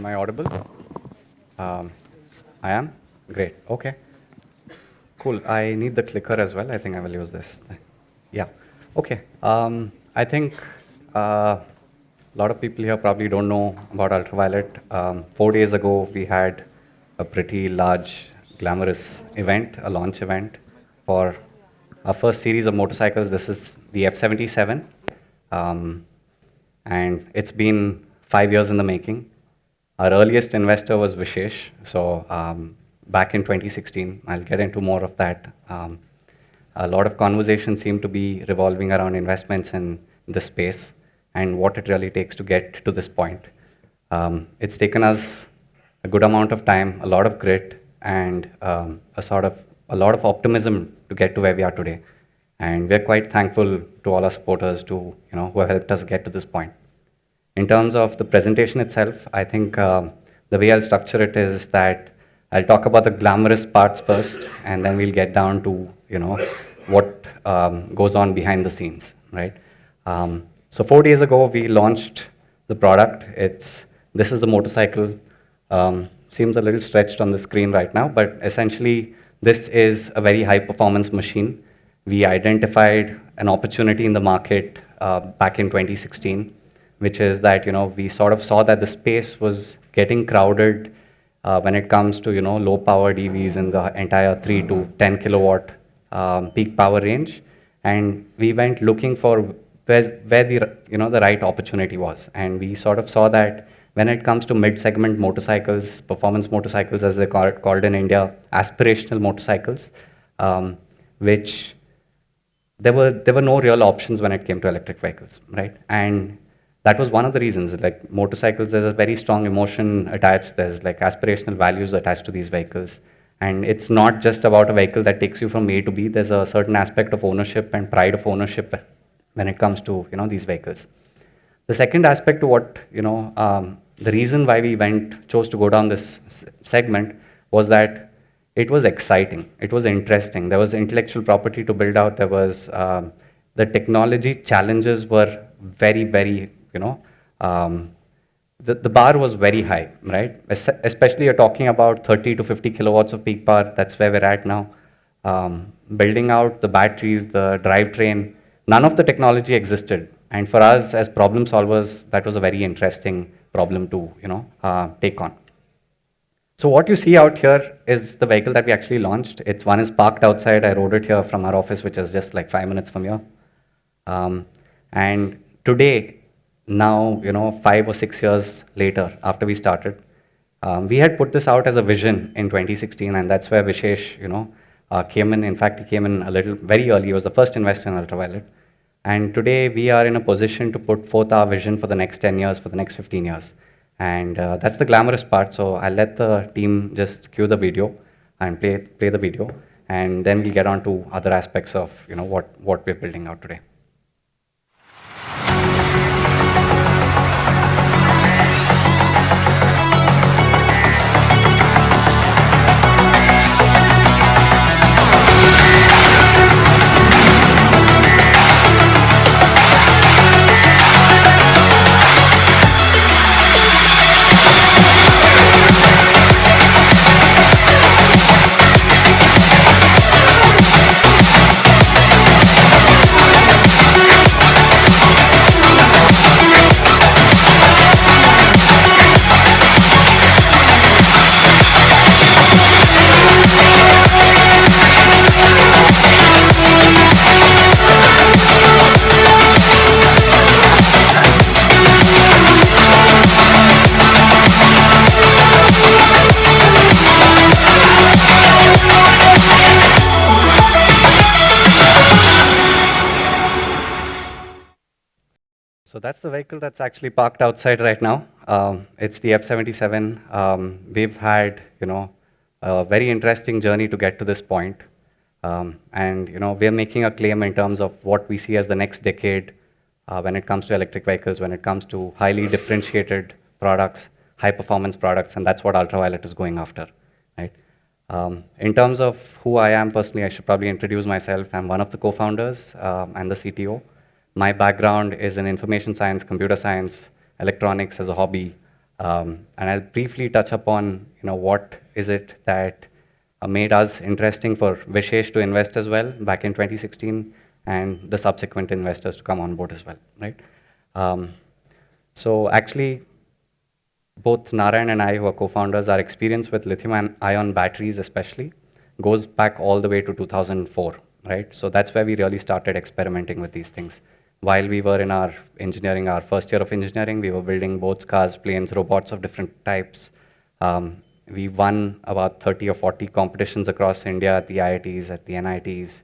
Am I audible? Um, I am? Great. Okay. Cool. I need the clicker as well. I think I will use this. Yeah. Okay. I think a lot of people here probably don't know about Ultraviolette. 4 days ago, we had a pretty large, glamorous event, a launch event for our first series of motorcycles. This is the F77. Um, and it's been 5 years in the making. Our earliest investor was Vishesh. So back in 2016, I'll get into more of that. A lot of conversations seem to be revolving around investments in this space and what it really takes to get to this point. It's taken us a good amount of time, a lot of grit, and a lot of optimism to get to where we are today. And we're quite thankful to all our supporters who have helped us get to this point. In terms of the presentation itself, I think the way I'll structure it is that I'll talk about the glamorous parts first, and then we'll get down to what goes on behind the scenes, right? So 4 days ago, we launched the product. This is the motorcycle. Seems a little stretched on the screen right now, but essentially, this is a very high-performance machine. We identified an opportunity in the market back in 2016, which is that we sort of saw that the space was getting crowded when it comes to low-powered EVs in the entire 3 to 10 kilowatt peak power range, and we went looking for where the right opportunity was, and we sort of saw that when it comes to mid-segment motorcycles, performance motorcycles as they're called in India, aspirational motorcycles, which there were no real options when it came to electric vehicles, right? And that was one of the reasons. Like motorcycles, there's a very strong emotion attached. There's like aspirational values attached to these vehicles, and it's not just about a vehicle that takes you from A to B. There's a certain aspect of ownership and pride of ownership when it comes to these vehicles. The second aspect to what the reason why we chose to go down this segment was that it was exciting. It was interesting. There was intellectual property to build out. There was the technology challenges were very, very, the bar was very high, right? Especially you're talking about 30 to 50 kilowatts of peak power. That's where we're at now. Building out the batteries, the drivetrain, none of the technology existed. And for us as problem solvers, that was a very interesting problem to take on. So what you see out here is the vehicle that we actually launched. One is parked outside. I rode it here from our office, which is just like 5 minutes from here. And today, now 5 or 6 years later, after we started, we had put this out as a vision in 2016, and that's where Vishesh came in. In fact, he came in very early. He was the first investor in Ultraviolette. And today we are in a position to put forth our vision for the next 10 years, for the next 15 years. And that's the glamorous part. So I'll let the team just cue the video and play the video. And then we'll get on to other aspects of what we're building out today. So that's the vehicle that's actually parked outside right now. It's the F77. We've had, a very interesting journey to get to this point. And, we're making a claim in terms of what we see as the next decade when it comes to electric vehicles, when it comes to highly differentiated products, high performance products, and that's what Ultraviolette is going after, right? In terms of who I am personally, I should probably introduce myself. I'm one of the co-founders and the CTO. My background is in information science, computer science, electronics as a hobby, And I'll briefly touch upon, what is it that made us interesting for Vishesh to invest as well back in 2016, and the subsequent investors to come on board as well, right? Um, so actually, both Narayan and I, who are co-founders, our experience with lithium-ion batteries especially goes back all the way to 2004, right? So that's where we really started experimenting with these things. While we were in our engineering, our first year of engineering, we were building boats, cars, planes, robots of different types. We won about 30 or 40 competitions across India at the IITs, at the NITs.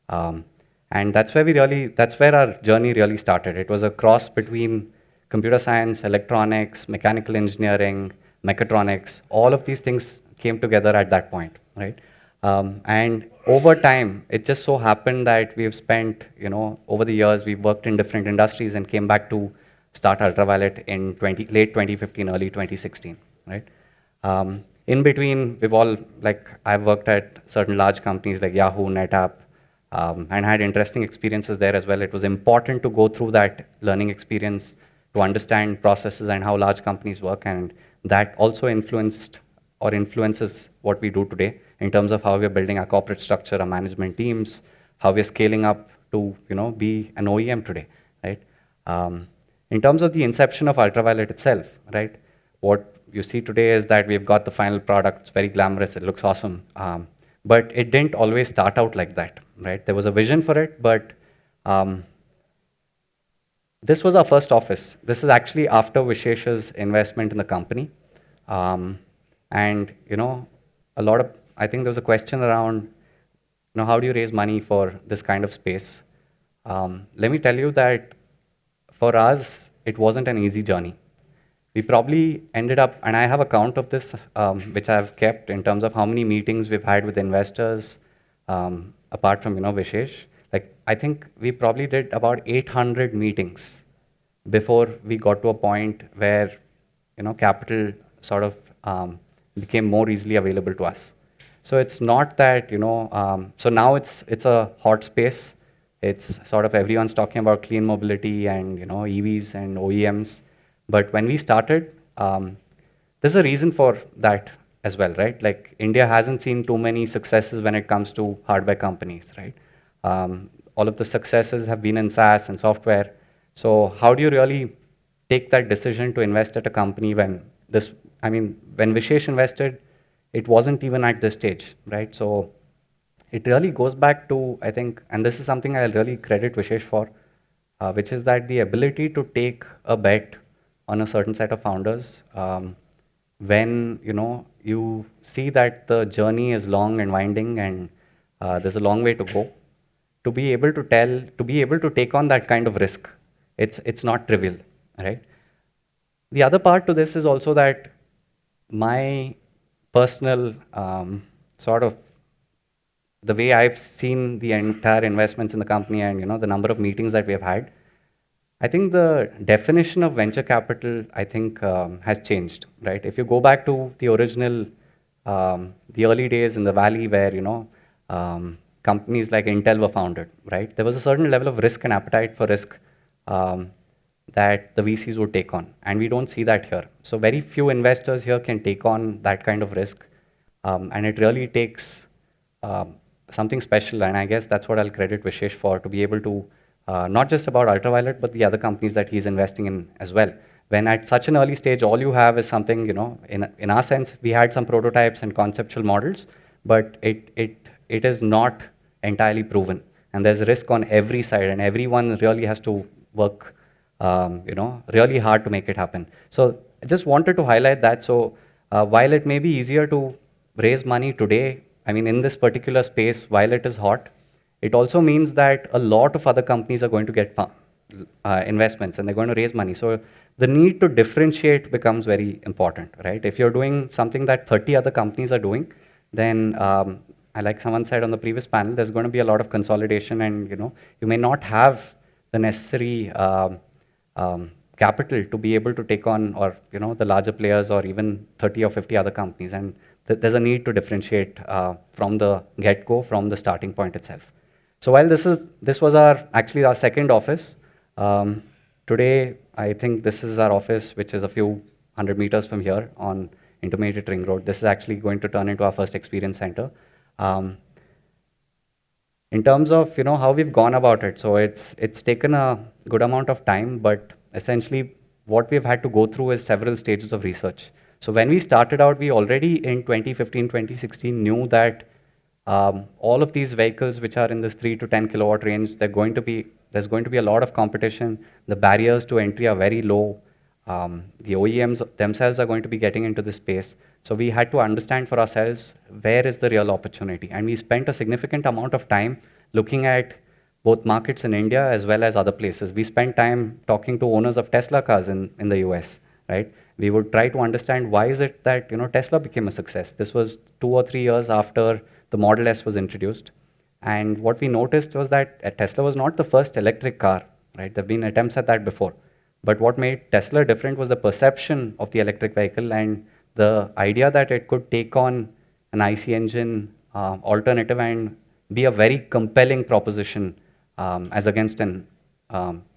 Um, and that's where our journey really started. It was a cross between computer science, electronics, mechanical engineering, mechatronics. All of these things came together at that point, right? And over time, it just so happened that we've spent, over the years, we've worked in different industries and came back to start Ultraviolette in late 2015, early 2016, right? In between, I've worked at certain large companies like Yahoo, NetApp, and had interesting experiences there as well. It was important to go through that learning experience to understand processes and how large companies work, and that also influenced or influences what we do today in terms of how we're building our corporate structure, our management teams, how we're scaling up to be an OEM today, right? In terms of the inception of Ultraviolette itself, right? What you see today is that we've got the final product. It's very glamorous. It looks awesome. But it didn't always start out like that, right? There was a vision for it, but this was our first office. This is actually after Vishesh's investment in the company. And, I think there was a question around, how do you raise money for this kind of space? Let me tell you that for us, it wasn't an easy journey. We probably ended up, and I have a count of this, which I've kept in terms of how many meetings we've had with investors, apart from, Vishesh. Like, I think we probably did about 800 meetings before we got to a point where, capital sort of became more easily available to us. So it's not that, so now it's a hot space. It's sort of everyone's talking about clean mobility and, EVs and OEMs. But when we started, there's a reason for that as well, right? Like India hasn't seen too many successes when it comes to hardware companies, right? All of the successes have been in SaaS and software. So how do you really take that decision to invest at a company when when Vishesh invested, it wasn't even at this stage, right? So it really goes back to, I think, and this is something I'll really credit Vishesh for, which is that the ability to take a bet on a certain set of founders when you see that the journey is long and winding and there's a long way to go, to be able to take on that kind of risk, it's not trivial, right? The other part to this is also that my personal sort of the way I've seen the entire investments in the company and the number of meetings that we have had, I think the definition of venture capital, I think, has changed, right? If you go back to the original, the early days in the Valley where, companies like Intel were founded, right? There was a certain level of risk and appetite for risk that the VCs would take on, and we don't see that here. So very few investors here can take on that kind of risk, and it really takes something special, and I guess that's what I'll credit Vishesh for, to be able to not just about Ultraviolette, but the other companies that he's investing in as well. When at such an early stage, all you have is something, in our sense, we had some prototypes and conceptual models, but it is not entirely proven. And there's risk on every side, and everyone really has to work, really hard to make it happen. So I just wanted to highlight that. So while it may be easier to raise money today, in this particular space, while it is hot, it also means that a lot of other companies are going to get investments and they're going to raise money. So the need to differentiate becomes very important, right? If you're doing something that 30 other companies are doing, then like someone said on the previous panel, there's going to be a lot of consolidation, and you may not have the necessary capital to be able to take on, or the larger players, or even 30 or 50 other companies. And there's a need to differentiate from the get-go, from the starting point itself. So while this was actually our second office, today I think this is our office, which is a few 100 meters from here on Intermediate Ring Road. This is actually going to turn into our first experience center. Um, in terms of how we've gone about it, so it's taken a good amount of time, but essentially what we've had to go through is several stages of research. So when we started out, we already in 2015, 2016 knew that all of these vehicles which are in this 3 to 10 kilowatt range, there's going to be a lot of competition. The barriers to entry are very low. The OEMs themselves are going to be getting into this space. So we had to understand for ourselves where is the real opportunity. And we spent a significant amount of time looking at both markets in India as well as other places. We spent time talking to owners of Tesla cars in the US, right? We would try to understand why is it that Tesla became a success. This was 2 or 3 years after the Model S was introduced. And what we noticed was that Tesla was not the first electric car, right? There have been attempts at that before. But what made Tesla different was the perception of the electric vehicle and the idea that it could take on an IC engine alternative and be a very compelling proposition as against an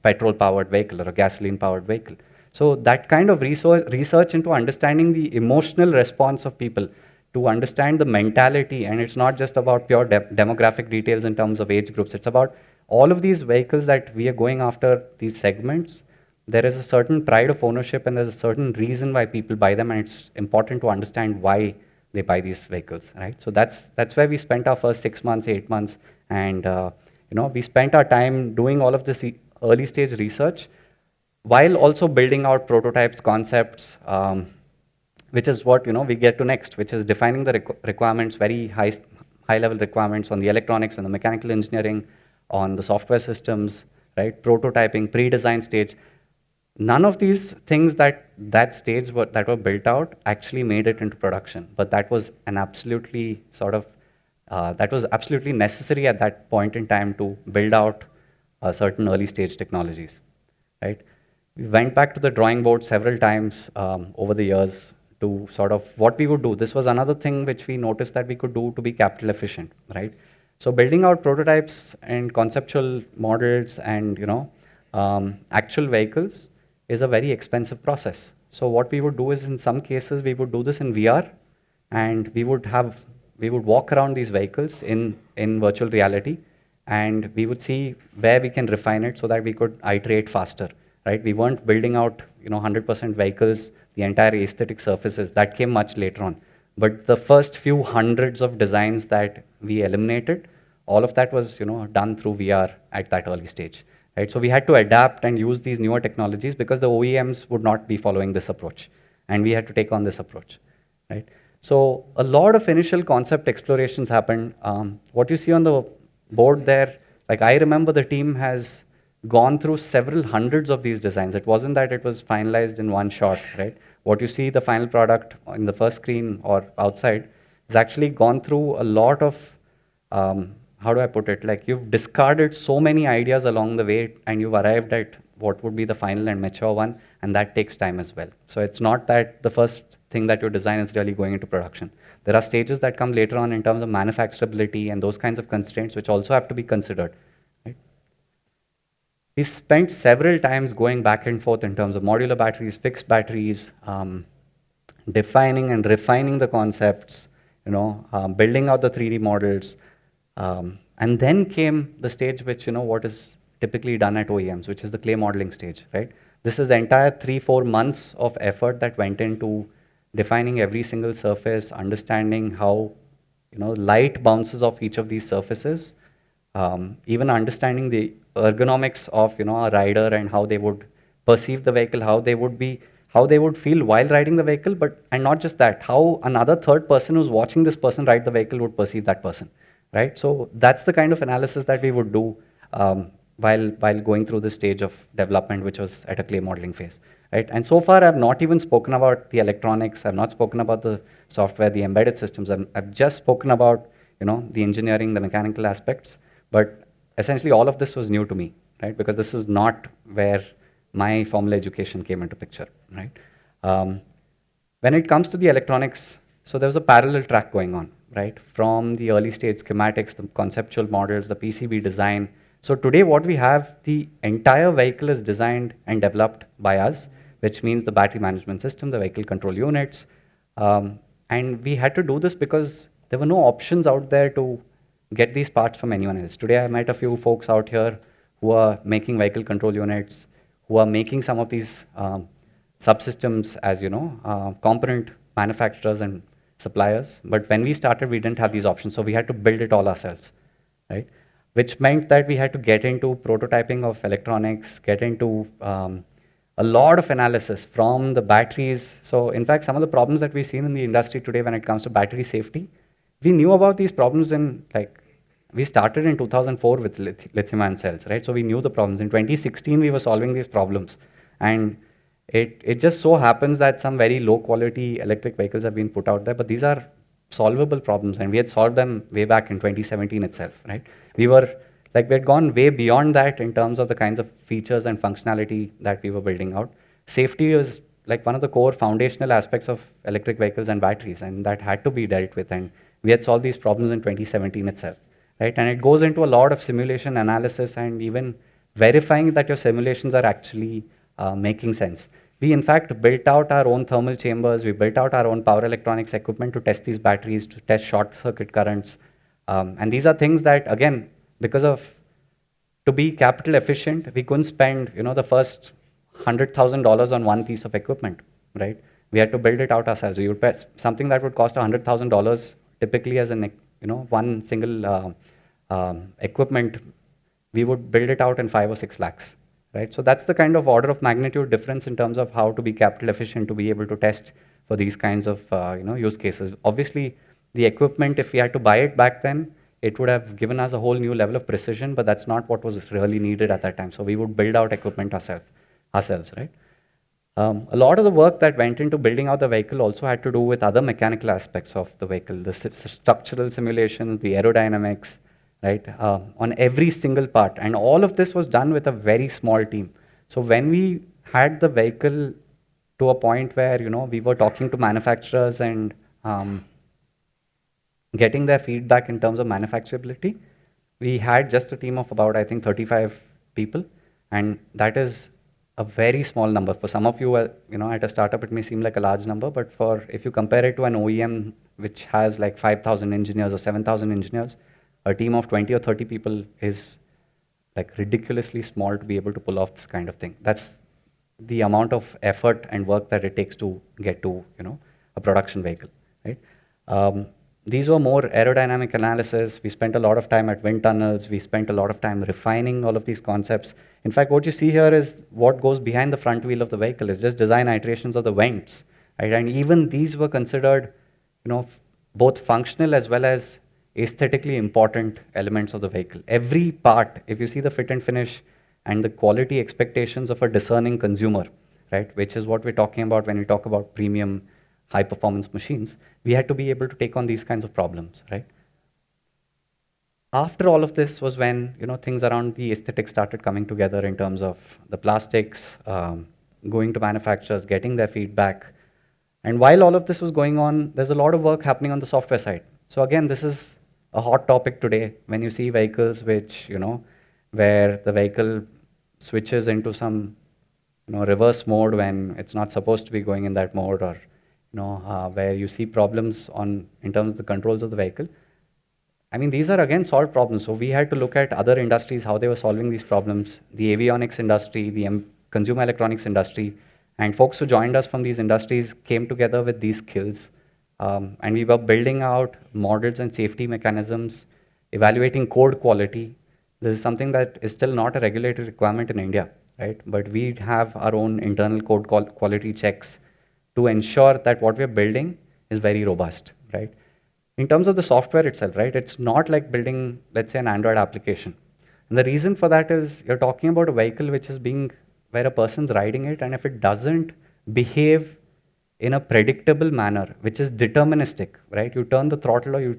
petrol-powered vehicle or a gasoline-powered vehicle. So that kind of research into understanding the emotional response of people, to understand the mentality, and it's not just about pure demographic details in terms of age groups, it's about all of these vehicles that we are going after, these segments. There is a certain pride of ownership and there's a certain reason why people buy them, and it's important to understand why they buy these vehicles, right? So that's where we spent our first 6 months, 8 months, and we spent our time doing all of this early stage research while also building out prototypes, concepts, which is what we get to next, which is defining the requirements, very high level requirements on the electronics and the mechanical engineering, on the software systems, right? Prototyping, pre-design stage. None of these things that stage that were built out actually made it into production, but that was an absolutely that was absolutely necessary at that point in time to build out certain early stage technologies, right? We went back to the drawing board several times over the years to sort of what we would do. This was another thing which we noticed that we could do to be capital efficient, right? So building out prototypes and conceptual models and actual vehicles is a very expensive process. So what we would do is, in some cases, we would do this in VR, and we would walk around these vehicles in virtual reality, and we would see where we can refine it so that we could iterate faster, right? We weren't building out 100% vehicles, the entire aesthetic surfaces. That came much later on. But the first few hundreds of designs that we eliminated, all of that was done through VR at that early stage. Right? So we had to adapt and use these newer technologies because the OEMs would not be following this approach, and we had to take on this approach. Right? So a lot of initial concept explorations happened. What you see on the board there, like I remember the team has gone through several hundreds of these designs. It wasn't that it was finalized in one shot, right? What you see, the final product in the first screen or outside, has actually gone through a lot of how do I put it? Like, you've discarded so many ideas along the way and you've arrived at what would be the final and mature one, and that takes time as well. So it's not that the first thing that you design is really going into production. There are stages that come later on in terms of manufacturability and those kinds of constraints which also have to be considered. Right? We spent several times going back and forth in terms of modular batteries, fixed batteries, defining and refining the concepts, building out the 3D models, and then came the stage which, what is typically done at OEMs, which is the clay modeling stage, right? This is the entire 3-4 months of effort that went into defining every single surface, understanding how, light bounces off each of these surfaces, even understanding the ergonomics of, a rider and how they would perceive the vehicle, how they would feel while riding the vehicle, and not just that, how another third person who's watching this person ride the vehicle would perceive that person. Right? So that's the kind of analysis that we would do while going through the stage of development, which was at a clay modeling phase. Right? And so far, I've not even spoken about the electronics. I've not spoken about the software, the embedded systems. I've just spoken about the engineering, the mechanical aspects. But essentially, all of this was new to me, right? Because this is not where my formal education came into picture, right? When it comes to the electronics, so there was a parallel track going on, right? From the early stage schematics, the conceptual models, the PCB design. So today what we have, the entire vehicle is designed and developed by us. which means the battery management system, the vehicle control units. And we had to do this because there were no options out there to get these parts from anyone else. Today I met a few folks out here who are making vehicle control units, who are making some of these subsystems as component manufacturers and suppliers. But when we started, we didn't have these options, so we had to build it all ourselves, right? Which meant that we had to get into prototyping of electronics, get into a lot of analysis from the batteries. So in fact, some of the problems that we've seen in the industry today when it comes to battery safety, we knew about these problems we started in 2004 with lithium-ion cells, right? So we knew the problems. In 2016, we were solving these problems. And it just so happens that some very low quality electric vehicles have been put out there, but these are solvable problems, and we had solved them way back in 2017 itself, right? We had gone way beyond that in terms of the kinds of features and functionality that we were building out. Safety is like one of the core foundational aspects of electric vehicles and batteries, and that had to be dealt with, and we had solved these problems in 2017 itself, right? And it goes into a lot of simulation analysis and even verifying that your simulations are actually making sense. We, in fact, built out our own thermal chambers. We built out our own power electronics equipment to test these batteries, to test short circuit currents. And these are things that, again, to be capital efficient, we couldn't spend, the first $100,000 on one piece of equipment, right? We had to build it out ourselves. We would pay something that would cost $100,000 typically as one single equipment. We would build it out in 5 or 6 lakhs. Right? So that's the kind of order of magnitude difference in terms of how to be capital efficient to be able to test for these kinds of use cases. Obviously, the equipment, if we had to buy it back then, it would have given us a whole new level of precision, but that's not what was really needed at that time. So we would build out equipment ourselves, right? A lot of the work that went into building out the vehicle also had to do with other mechanical aspects of the vehicle, the structural simulations, the aerodynamics, right, on every single part. And all of this was done with a very small team. So when we had the vehicle to a point where, we were talking to manufacturers and getting their feedback in terms of manufacturability, we had just a team of about, I think, 35 people. And that is a very small number. For some of you, at a startup, it may seem like a large number, but if you compare it to an OEM, which has like 5,000 engineers or 7,000 engineers, a team of 20 or 30 people is like ridiculously small to be able to pull off this kind of thing. That's the amount of effort and work that it takes to get to, a production vehicle, right? These were more aerodynamic analysis. We spent a lot of time at wind tunnels. We spent a lot of time refining all of these concepts. In fact, what you see here is what goes behind the front wheel of the vehicle. It's just design iterations of the vents, right? And even these were considered, both functional as well as aesthetically important elements of the vehicle. Every part, if you see the fit and finish and the quality expectations of a discerning consumer, right, which is what we're talking about when we talk about premium high performance machines, we had to be able to take on these kinds of problems, right? After all of this was when, things around the aesthetics started coming together in terms of the plastics, going to manufacturers, getting their feedback. And while all of this was going on, there's a lot of work happening on the software side. So again, this is a hot topic today when you see vehicles which, where the vehicle switches into some, reverse mode when it's not supposed to be going in that mode, or, where you see problems in terms of the controls of the vehicle. I mean, these are again solved problems. So we had to look at other industries, how they were solving these problems, the avionics industry, the consumer electronics industry, and folks who joined us from these industries came together with these skills. And we were building out models and safety mechanisms, evaluating code quality. This is something that is still not a regulatory requirement in India, right? But we have our own internal code quality checks to ensure that what we're building is very robust, right? In terms of the software itself, right? It's not like building, let's say, an Android application. And the reason for that is you're talking about a vehicle where a person's riding it, and if it doesn't behave in a predictable manner, which is deterministic, right? You turn the throttle or you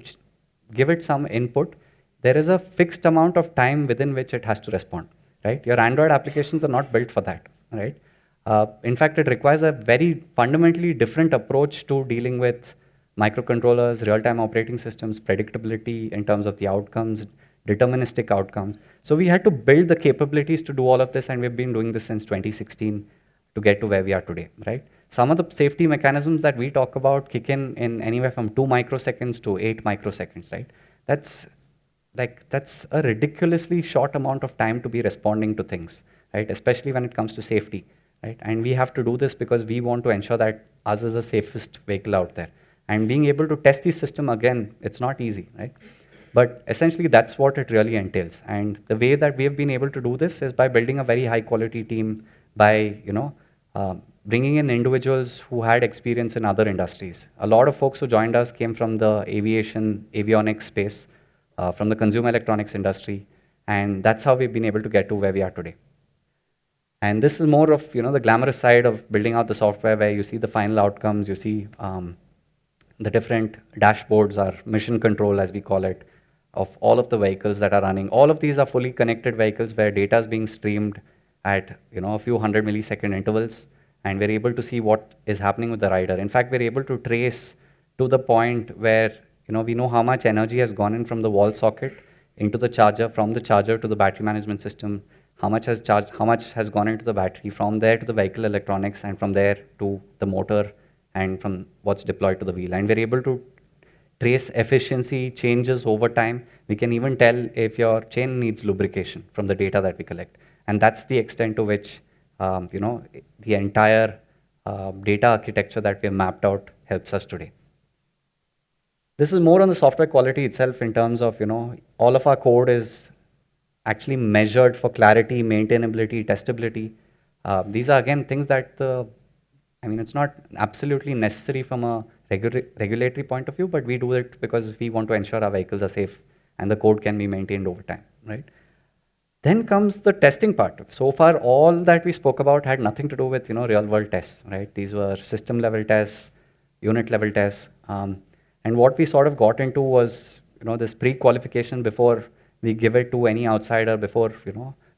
give it some input, there is a fixed amount of time within which it has to respond, right? Your Android applications are not built for that, right? In fact, it requires a very fundamentally different approach to dealing with microcontrollers, real-time operating systems, predictability in terms of the outcomes, deterministic outcomes. So we had to build the capabilities to do all of this, and we've been doing this since 2016. to get to where we are today, right? Some of the safety mechanisms that we talk about kick in anywhere from 2 microseconds to 8 microseconds, right? That's that's a ridiculously short amount of time to be responding to things, right? Especially when it comes to safety, right? And we have to do this because we want to ensure that ours is the safest vehicle out there. And being able to test the system again, it's not easy, right? But essentially, that's what it really entails. And the way that we have been able to do this is by building a very high quality team, by bringing in individuals who had experience in other industries. A lot of folks who joined us came from the aviation, avionics space, from the consumer electronics industry, and that's how we've been able to get to where we are today. And this is more of the glamorous side of building out the software, where you see the final outcomes, you see the different dashboards, or mission control as we call it, of all of the vehicles that are running. All of these are fully connected vehicles where data is being streamed at a few 100 millisecond intervals, and we're able to see what is happening with the rider. In fact, we're able to trace to the point where we know how much energy has gone in from the wall socket into the charger, from the charger to the battery management system, how much has charged, how much has gone into the battery, from there to the vehicle electronics, and from there to the motor, and from what's deployed to the wheel. And we're able to trace efficiency changes over time. We can even tell if your chain needs lubrication from the data that we collect. And that's the extent to which the entire data architecture that we have mapped out helps us today. This is more on the software quality itself, in terms of all of our code is actually measured for clarity, maintainability, testability. These are again things that it's not absolutely necessary from a regulatory point of view, but we do it because we want to ensure our vehicles are safe and the code can be maintained over time, right? Then comes the testing part. So far, all that we spoke about had nothing to do with real world tests, right? These were system level tests, unit level tests, and what we sort of got into was this pre-qualification before we give it to any outsider, before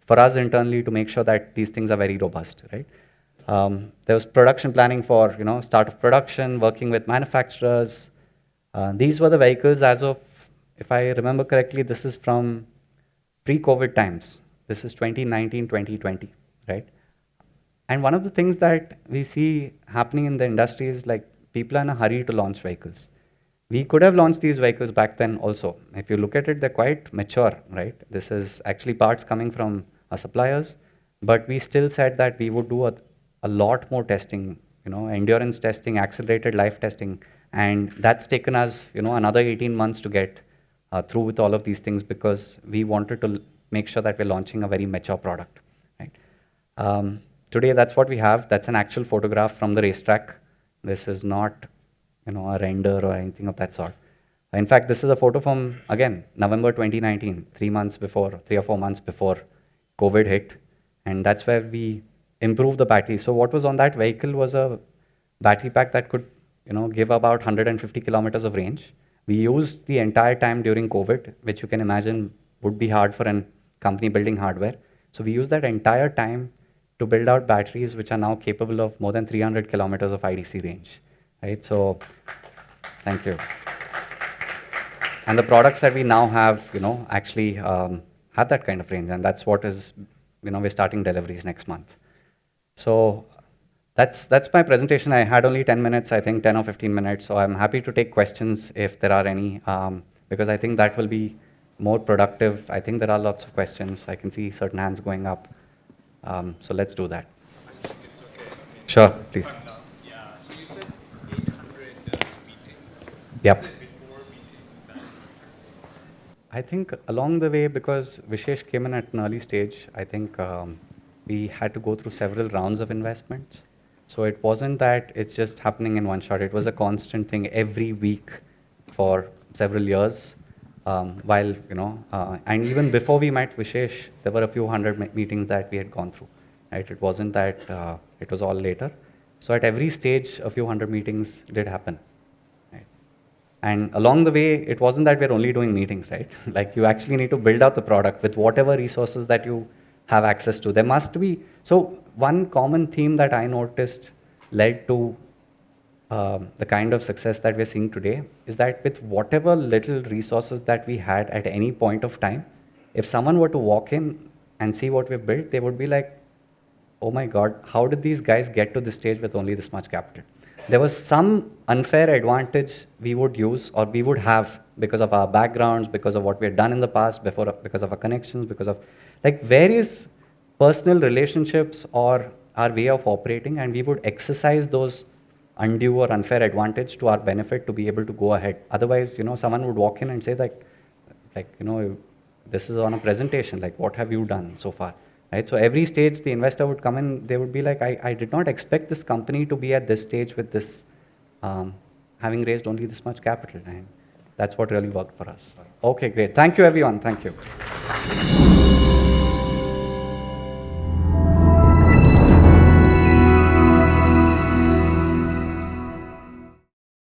for us internally, to make sure that these things are very robust, right? There was production planning for start of production, working with manufacturers. These were the vehicles as of, if I remember correctly, this is from pre-COVID times. This is 2019, 2020, right? And one of the things that we see happening in the industry is like people are in a hurry to launch vehicles. We could have launched these vehicles back then also. If you look at it, they're quite mature, right? This is actually parts coming from our suppliers, but we still said that we would do a lot more testing, endurance testing, accelerated life testing, and that's taken us, another 18 months to get through with all of these things, because we wanted to make sure that we're launching a very mature product, right? Today, that's what we have. That's an actual photograph from the racetrack. This is not a render or anything of that sort. In fact, this is a photo from, again, November 2019, 3 or 4 months before COVID hit. And that's where we improved the battery. So what was on that vehicle was a battery pack that could give about 150 kilometers of range. We used the entire time during COVID, which you can imagine would be hard for a company building hardware. So we used that entire time to build out batteries which are now capable of more than 300 kilometers of IDC range. Right, so thank you. And the products that we now have, actually have that kind of range, and that's what is, we're starting deliveries next month. So that's my presentation. I had only 10 minutes, I think 10 or 15 minutes, so I'm happy to take questions if there are any, because I think that will be more productive. I think there are lots of questions. I can see certain hands going up. So let's do that. It's okay. Sure, please. Yeah, so you said 800 meetings. Yep. Is it before meeting that? I think along the way, because Vishesh came in at an early stage, I think we had to go through several rounds of investments. So it wasn't that it's just happening in one shot. It was a constant thing every week for several years. While, and even before we met Vishesh, there were a few hundred meetings that we had gone through, right? It wasn't that it was all later. So at every stage, a few hundred meetings did happen, right? And along the way, it wasn't that we're only doing meetings, right? Like you actually need to build out the product with whatever resources that you have access to. There must be, so one common theme that I noticed led to the kind of success that we're seeing today is that with whatever little resources that we had at any point of time, if someone were to walk in and see what we've built, they would be like, oh my God, how did these guys get to this stage with only this much capital? There was some unfair advantage we would use or we would have because of our backgrounds, because of what we had done in the past, because of our connections, because of like various personal relationships or our way of operating, and we would exercise those undue or unfair advantage to our benefit to be able to go ahead. Otherwise, someone would walk in and say this is on a presentation, like what have you done so far, right? So every stage the investor would come in, they would be like, I did not expect this company to be at this stage with this, having raised only this much capital, and that's what really worked for us. Okay, great. Thank you, everyone. Thank you.